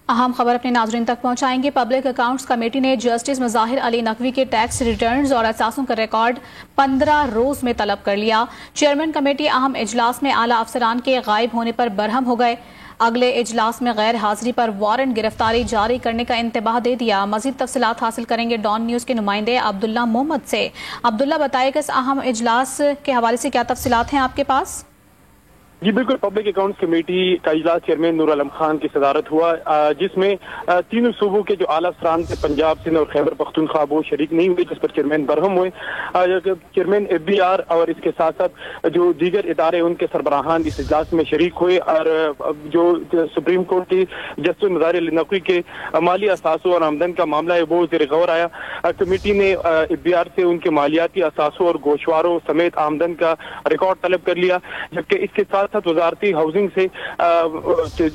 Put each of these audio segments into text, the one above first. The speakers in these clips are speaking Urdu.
اہم خبر اپنے ناظرین تک پہنچائیں گے۔ پبلک اکاؤنٹس کمیٹی نے جسٹس مظاہر علی نقوی کے ٹیکس ریٹرنز اور اثاثوں کا ریکارڈ 15 روز میں طلب کر لیا۔ چیئرمین کمیٹی اہم اجلاس میں اعلی افسران کے غائب ہونے پر برہم ہو گئے۔ اگلے اجلاس میں غیر حاضری پر وارنٹ گرفتاری جاری کرنے کا انتباہ دے دیا۔ مزید تفصیلات حاصل کریں گے ڈان نیوز کے نمائندے عبداللہ محمد سے۔ عبداللہ، بتائے کہ اس اہم اجلاس کے حوالے سے کیا تفصیلات ہیں آپ کے پاس؟ جی بالکل، پبلک اکاؤنٹس کمیٹی کا اجلاس چیئرمین نور عالم خان کی صدارت ہوا، جس میں تینوں صوبوں کے جو اعلیٰ افسران تھے، پنجاب، سندھ اور خیبر پختونخوا، وہ شریک نہیں ہوئے، جس پر چیئرمین برہم ہوئے۔ چیئرمین FBR اور اس کے ساتھ ساتھ جو دیگر ادارے ان کے سربراہان اس اجلاس میں شریک ہوئے، اور جو سپریم کورٹ کی جسٹس مظاہر علی نقوی کے مالی اثاثوں اور آمدن کا معاملہ ہے وہ زیر غور آیا۔ کمیٹی نے FBR سے ان کے مالیاتی اثاثوں اور گوشواروں سمیت آمدن کا ریکارڈ طلب کر لیا، جبکہ اس کے ساتھ وزارتی ہاؤسنگ سے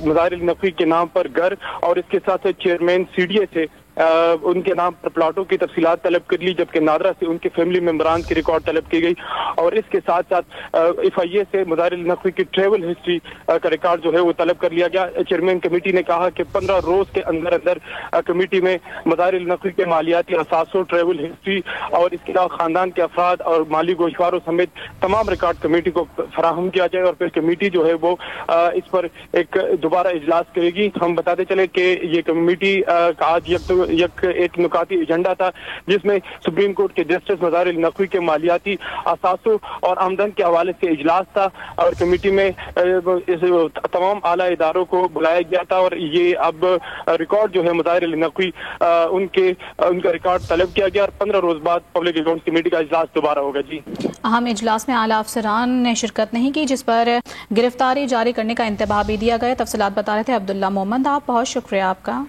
مظاہر علی نقوی کے نام پر گھر اور اس کے ساتھ چیئرمین CDA سے ان کے نام پر پلاٹوں کی تفصیلات طلب کر لی، جبکہ نادرا سے ان کے فیملی ممبران کی ریکارڈ طلب کی گئی، اور اس کے ساتھ ساتھ FIA سے مظاہر علی نقوی کی ٹریول ہسٹری کا ریکارڈ جو ہے وہ طلب کر لیا گیا۔ چیئرمین کمیٹی نے کہا کہ 15 روز کے اندر کمیٹی میں مظاہر علی نقوی کے مالیاتی اثاثوں، ٹریول ہسٹری اور اس کے علاوہ خاندان کے افراد اور مالی گوشواروں سمیت تمام ریکارڈ کمیٹی کو فراہم کیا جائے، اور پھر کمیٹی جو ہے وہ اس پر ایک دوبارہ اجلاس کرے گی۔ ہم بتاتے چلے کہ یہ کمیٹی کا آج ایک نکاتی ایجنڈا تھا، جس میں سپریم کورٹ کے جسٹس مظاہر علی نقوی کے مالیاتی اثاثوں اور آمدن کے حوالے سے اجلاس تھا، اور کمیٹی میں تمام اعلیٰ اداروں کو بلایا گیا تھا، اور یہ اب ریکارڈ جو ہے مظاہر علی نقوی ان کا ریکارڈ طلب کیا گیا، اور 15 روز بعد پبلک اکاؤنٹس کمیٹی کا اجلاس دوبارہ ہوگا۔ جی، اہم اجلاس میں اعلیٰ افسران نے شرکت نہیں کی، جس پر گرفتاری جاری کرنے کا انتباہ بھی دیا گیا۔ تفصیلات بتا رہے تھے عبداللہ محمد۔ آپ، بہت شکریہ آپ کا۔